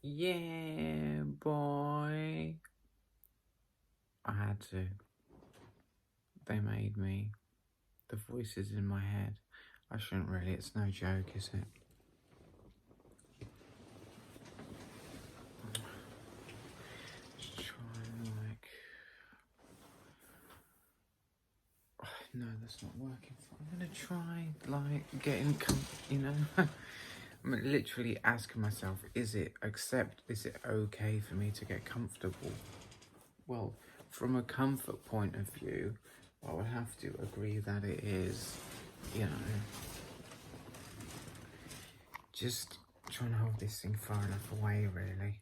Yeah, boy. I had to. They made me. The voices in my head. I shouldn't really, it's no joke, is it? Just try and oh, no, that's not working. I'm gonna try, getting, I'm literally asking myself, is it okay for me to get comfortable? Well, from a comfort point of view, I would have to agree that it is, you know, just trying to hold this thing far enough away, really.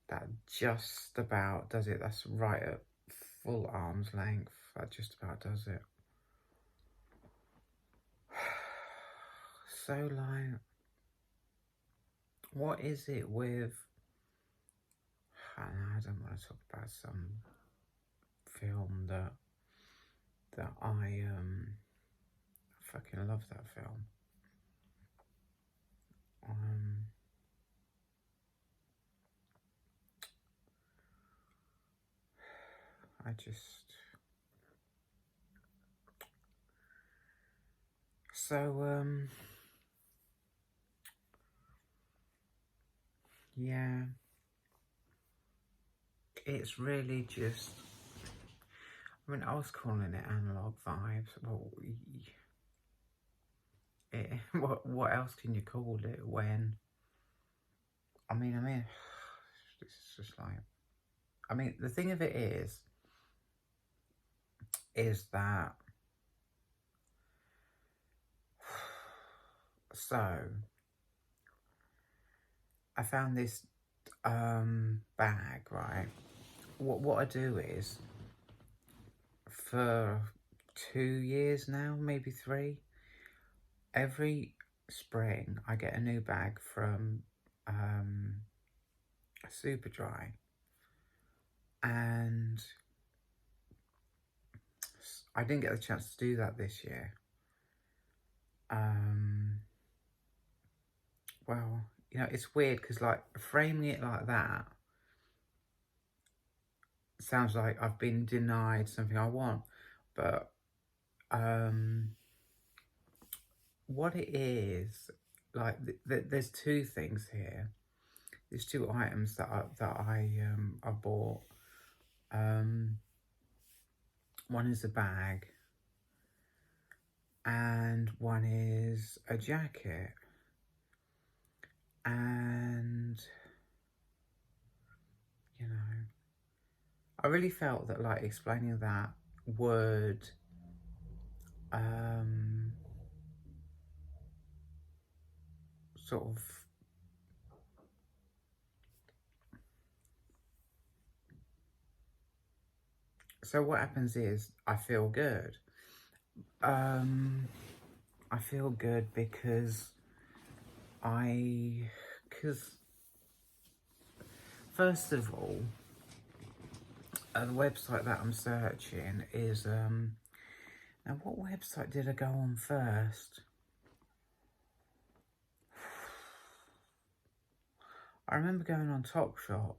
That just about does it. That's right at full arm's length. That just about does it. So, what is it with... I don't want to talk about some film that I fucking love that film. I just... So, yeah. It's really just... I mean, I was calling it Analog Vibes. Well, what else can you call it when... I mean, it's just like... I mean, the thing of it is that... So, I found this bag, right? What I do is, for 2 years now, maybe 3, every spring I get a new bag from Superdry, and I didn't get the chance to do that this year. Well, it's weird because, framing it like that sounds like I've been denied something I want, but what it is, there's 2 things here. There's 2 items that I bought. One is a bag, and one is a jacket. And I really felt that explaining that would sort of so what happens is I feel good. I feel good because first of all, the website that I'm searching is now what website did I go on first? I remember going on Topshop.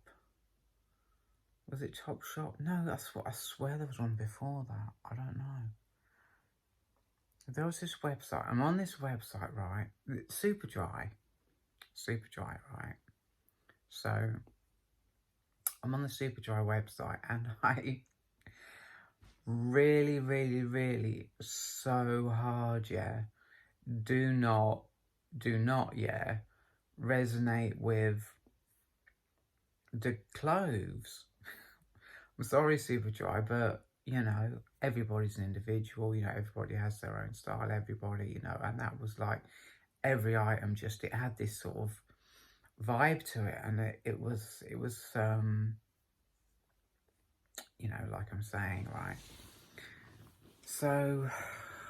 Was it Topshop? No, that's what I swear there was one before that. I don't know. There was this website. I'm on this website, right? Superdry, right? So I'm on the Superdry website, and I really, really, really so hard, yeah. Do not, yeah, resonate with the clothes. I'm sorry, Superdry, but everybody's an individual. Everybody has their own style. Everybody, and that was every item. Just it had this sort of vibe to it, and it was like I'm saying, right? So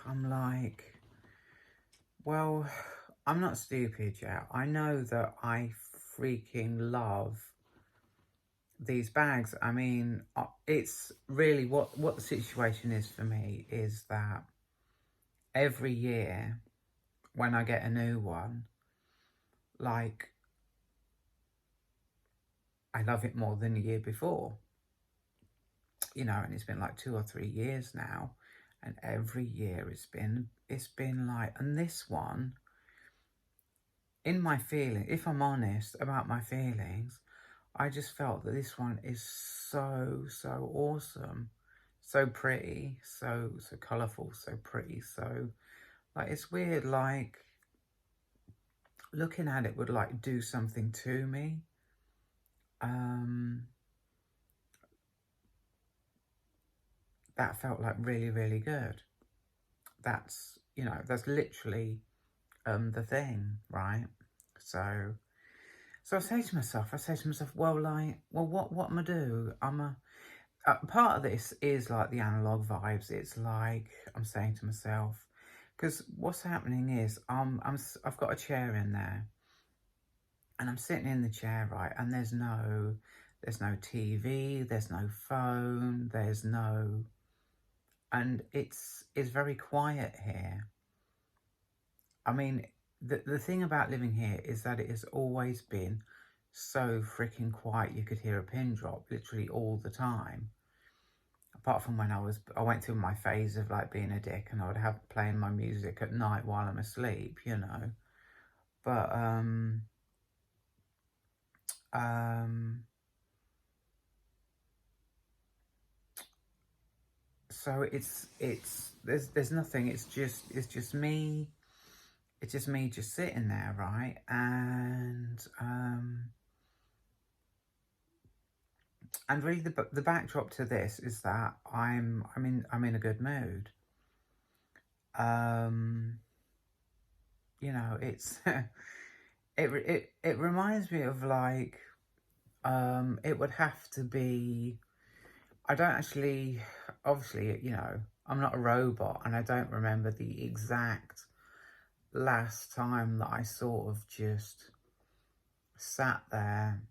I'm like, well, I'm not stupid yet. I know that I freaking love these bags. I mean, it's really what the situation is for me is that every year when I get a new one, I love it more than the year before. You know, and it's been like 2 or 3 years now, and every year it's been like, and this one, in my feeling, if I'm honest about my feelings, I just felt that this one is so awesome, so pretty, so colourful, so pretty, so like, it's weird, like looking at it would like do something to me. That felt like really good. That's, you know, that's literally the thing, right? So I say to myself, well, like, well, what am I do? Part of this is like the analog vibes. It's like I'm saying to myself, because what's happening is I've got a chair in there, and I'm sitting in the chair, right? And there's no TV, there's no phone, and it's very quiet here. I mean, the thing about living here is that it has always been so freaking quiet. You could hear a pin drop literally all the time. Apart from when I went through my phase of like being a dick, and I would have playing my music at night while I'm asleep, you know. But so there's nothing. It's just me. It's just me just sitting there, right? And really, the backdrop to this is that I'm in a good mood. You know, it's it reminds me of like it would have to be. I don't actually, obviously, you know, I'm not a robot, and I don't remember the exact last time that I sort of just sat there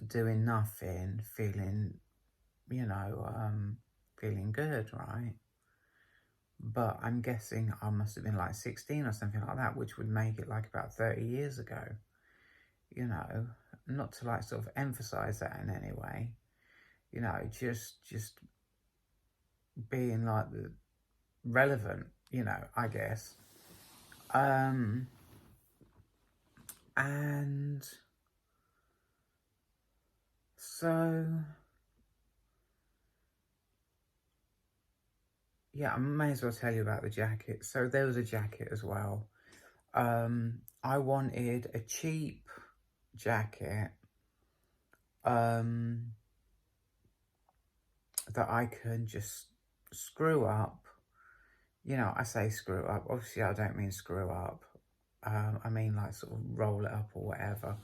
doing nothing, feeling, you know, feeling good, right? But I'm guessing I must have been like 16 or something like that, which would make it like about 30 years ago, you know, not to like sort of emphasize that in any way, you know, just being like the relevant, you know, I guess. And so, yeah, I may as well tell you about the jacket. So there was a jacket as well. I wanted a cheap jacket that I can just screw up. You know, I say screw up. Obviously, I don't mean screw up. I mean like sort of roll it up or whatever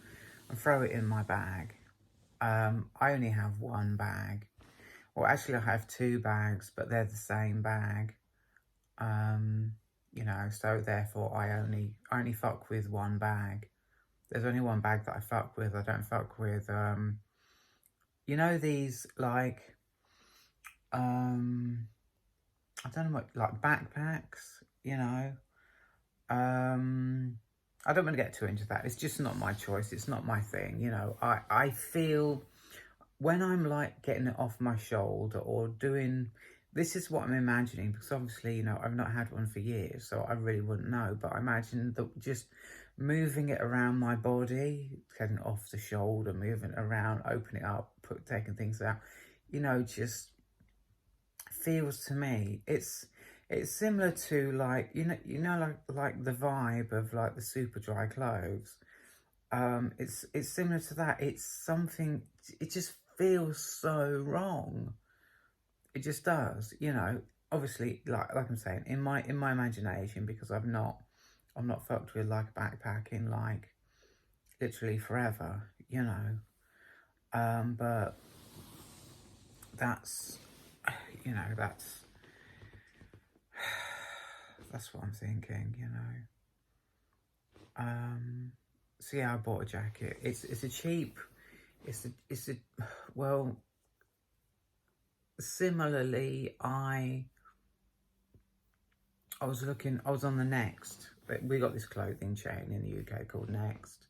and throw it in my bag. I only have one bag. Well, actually, I have two bags, but they're the same bag. You know, so therefore I only fuck with one bag. There's only one bag that I fuck with. I don't fuck with you know, these like I don't know what, like backpacks, you know. I don't want to get too into that. It's just not my choice. It's not my thing, you know. I feel when I'm like getting it off my shoulder or doing, this is what I'm imagining, because obviously, you know, I've not had one for years, so I really wouldn't know, but I imagine that just moving it around my body, getting it off the shoulder, moving it around, opening it up, taking things out, you know, just feels to me, it's similar to like, you know, like the vibe of like the Superdry clothes. It's similar to that. It's something, it just feels so wrong. It just does, you know. Obviously, like I'm saying, in my imagination, because I'm not fucked with like backpacking like literally forever, you know. But that's, you know, that's what I'm thinking, you know. So yeah, I bought a jacket. It's a cheap, it's a well, similarly, I was on the Next. We got this clothing chain in the UK called Next,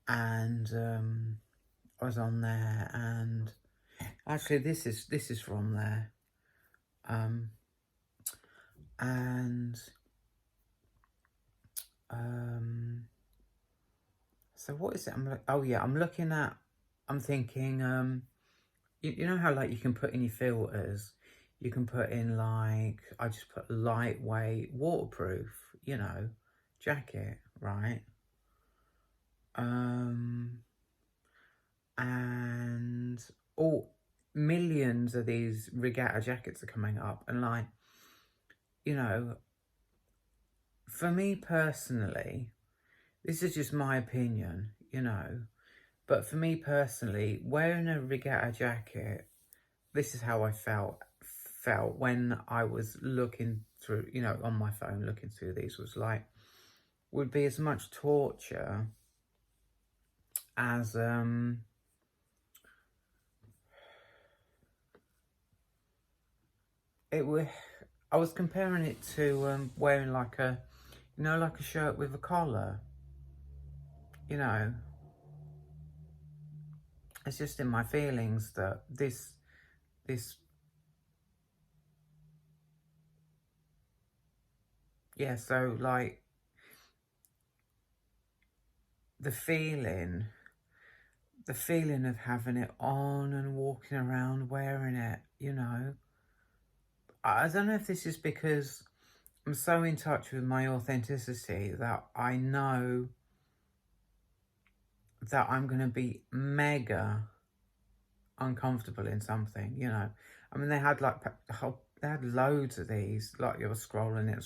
and I was on there, and actually this is from there. And so what is it? Oh yeah, I'm thinking, you know how like you can put in your filters, you can put in like, I just put lightweight, waterproof, jacket, right? And all millions of these regatta jackets are coming up, and like, for me personally, this is just my opinion, but for me personally, wearing a regatta jacket, this is how I felt when I was looking through, on my phone, looking through these, was like, would be as much torture as, I was comparing it to wearing like a, like a shirt with a collar, It's just in my feelings that this, yeah, so like, the feeling of having it on and walking around wearing it, I don't know if this is because I'm so in touch with my authenticity that I know that I'm going to be mega uncomfortable in something, I mean, they had like, they had loads of these, like you were scrolling it,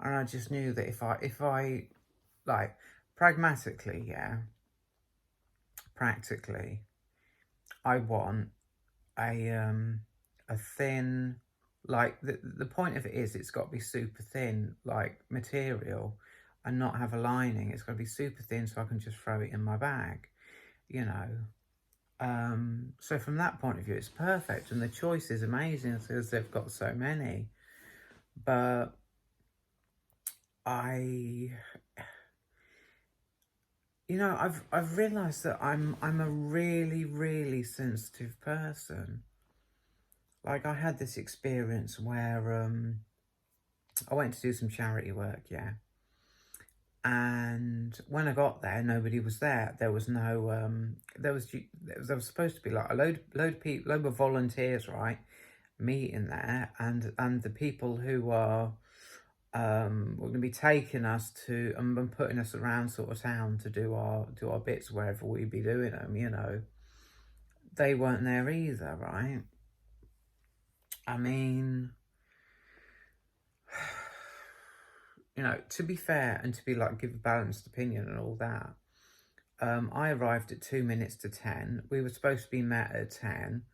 and I just knew that if I like, pragmatically, practically, I want a thin, like, the point of it is it's got to be super thin, like, material, and not have a lining. It's got to be super thin so I can just throw it in my bag, so from that point of view, it's perfect, and the choice is amazing because they've got so many. But I've realised that I'm a really, really sensitive person. Like, I had this experience where I went to do some charity work, and when I got there, nobody was there. There was no there was supposed to be like a load of volunteers, right, meeting there, and the people who are were going to be taking us to and putting us around sort of town to do our bits wherever we be doing them. They weren't there either, right? I mean, to be fair and to be like, give a balanced opinion and all that, I arrived at 2 minutes to 10. We were supposed to be met at 10.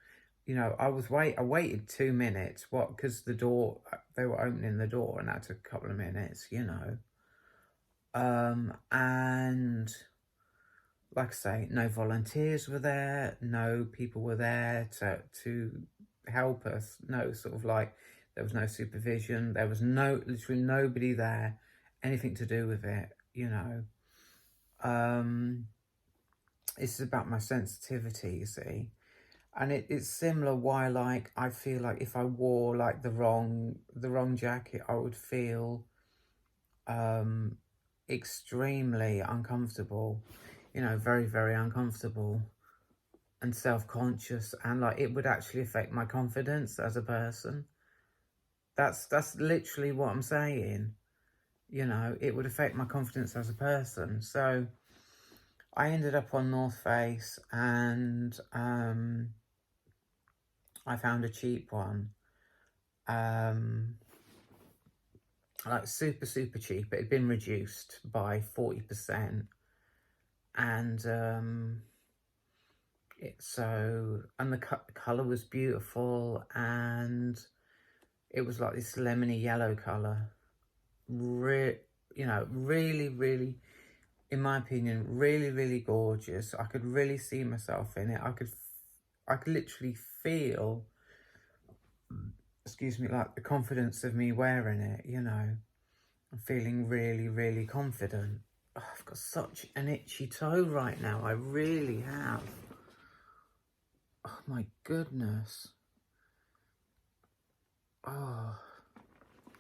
I waited 2 minutes, because the door, they were opening the door, and that took a couple of minutes, and like I say, no volunteers were there, no people were there to help us, no sort of like, there was no supervision, there was literally nobody there, anything to do with it, It's about my sensitivity, you see. And it's similar why, like, I feel like if I wore like the wrong jacket, I would feel extremely uncomfortable, very, very uncomfortable and self-conscious, and like, it would actually affect my confidence as a person. That's literally what I'm saying. It would affect my confidence as a person. So I ended up on North Face, and I found a cheap one, like super, super cheap. It had been reduced by 40%, and and the colour was beautiful, and it was like this lemony yellow colour. Really, really, in my opinion, really, really gorgeous. I could really see myself in it. I could literally feel, excuse me, like the confidence of me wearing it, I'm feeling really, really confident. Oh, I've got such an itchy toe right now. I really have. Oh my goodness. Oh,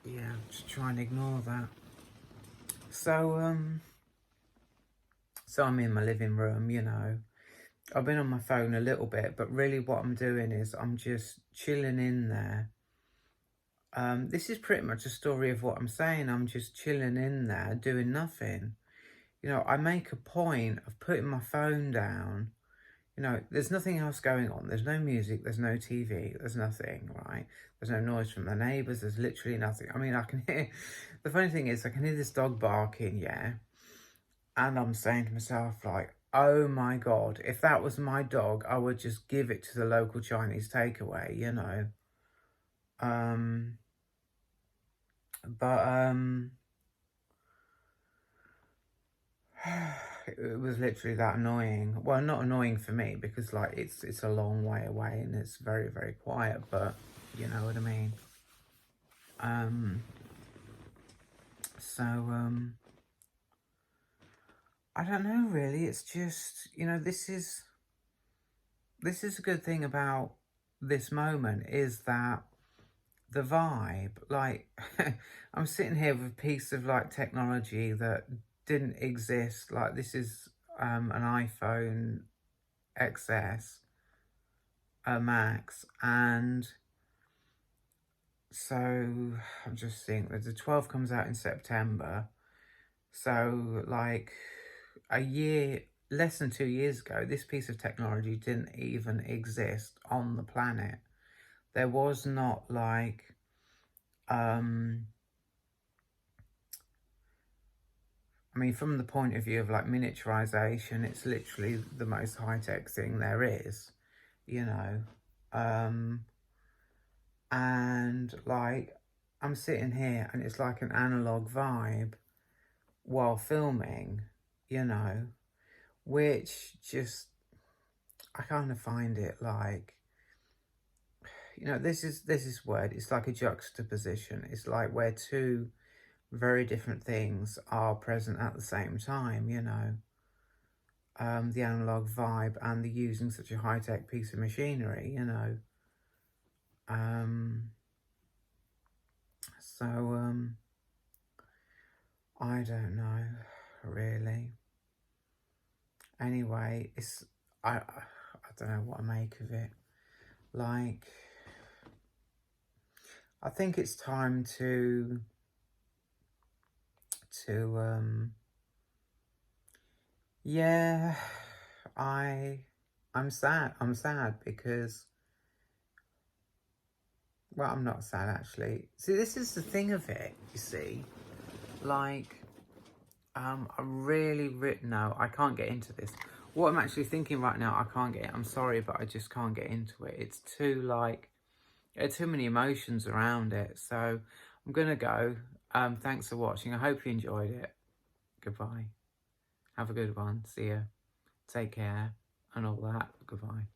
yeah, just try and ignore that. So, so I'm in my living room, you know. I've been on my phone a little bit, but really what I'm doing is I'm just chilling in there. This is pretty much a story of what I'm saying. I'm just chilling in there, doing nothing. You know, I make a point of putting my phone down. You know, there's nothing else going on. There's no music, there's no TV, there's nothing, right? There's no noise from the neighbours, there's literally nothing. I mean, I can hear, the funny thing is I can hear this dog barking, yeah? And I'm saying to myself, like, oh my God, if that was my dog, I would just give it to the local Chinese takeaway, you know? But, it was literally that annoying. Well, not annoying for me because like it's a long way away and it's very, very quiet, but you know what I mean. So I don't know really. It's just, you know, this is a good thing about this moment is that the vibe, like I'm sitting here with a piece of like technology that didn't exist. Like this is an iPhone XS Max, and so I'm just seeing that the 12 comes out in September. So like a year, less than 2 years ago, this piece of technology didn't even exist on the planet. There was not like I mean, from the point of view of like miniaturization, it's literally the most high-tech thing there is, you know. And like I'm sitting here and it's like an analog vibe while filming, you know, which just, I kind of find it like, you know, this is weird. It's like a juxtaposition. It's like where two very different things are present at the same time, you know. The analog vibe and the using such a high-tech piece of machinery, you know. So, I don't know, really. Anyway, I don't know what to make of it. Like, I think it's time to yeah, I'm sad. I'm sad because, well, I'm not sad actually. See, this is the thing of it, you see. Like, I really, no, I can't get into this. What I'm actually thinking right now, I can't get it. I'm sorry, but I just can't get into it. It's too, like, there are too many emotions around it. So I'm going to go. Thanks for watching. I hope you enjoyed it. Goodbye. Have a good one. See ya. Take care and all that. Goodbye.